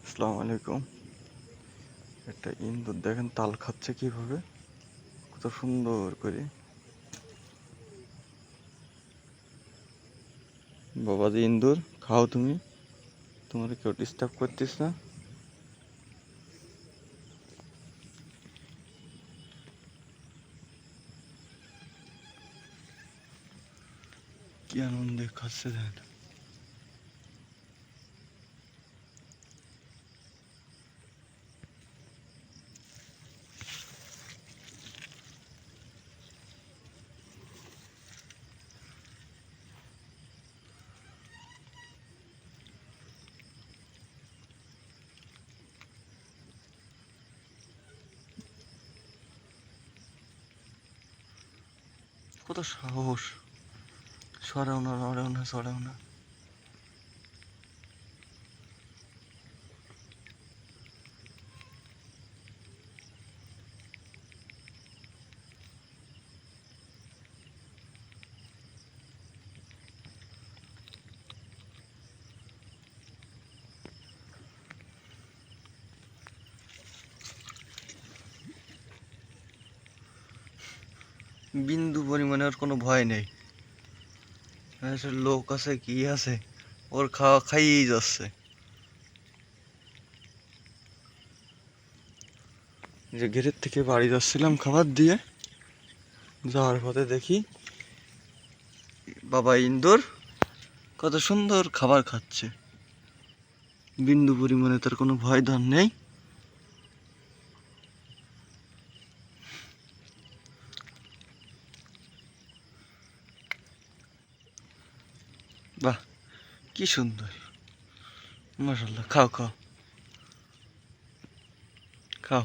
আসসালামু আলাইকুম। একটা ইন্দুর দেখেন তাল খাচ্ছে কিভাবে, কত সুন্দর করে। বাবাজি ইন্দুর, খাও তুমি, তোমার কেউ ডিস্টার্ব করতিস না। কি আনন্দে খাচ্ছে দেখেন। কত সাহস, সরেও না, নড়েও না, সরেও না। বিন্দু পরিমাণে ওর কোনো ভয় নেই। লোক আছে কি আছে, ওর খাওয়া খাইয়েই যাচ্ছে। যে গেটের থেকে বাড়ি যাচ্ছিলাম খাবার দিয়ে, যাওয়ার পথে দেখি বাবা ইন্দুর কত সুন্দর খাবার খাচ্ছে। বিন্দু পরিমাণে তার কোনো ভয় ধর নেই। বাহ, কি সুন্দর, মাশাআল্লাহ। খাও খাও খাও।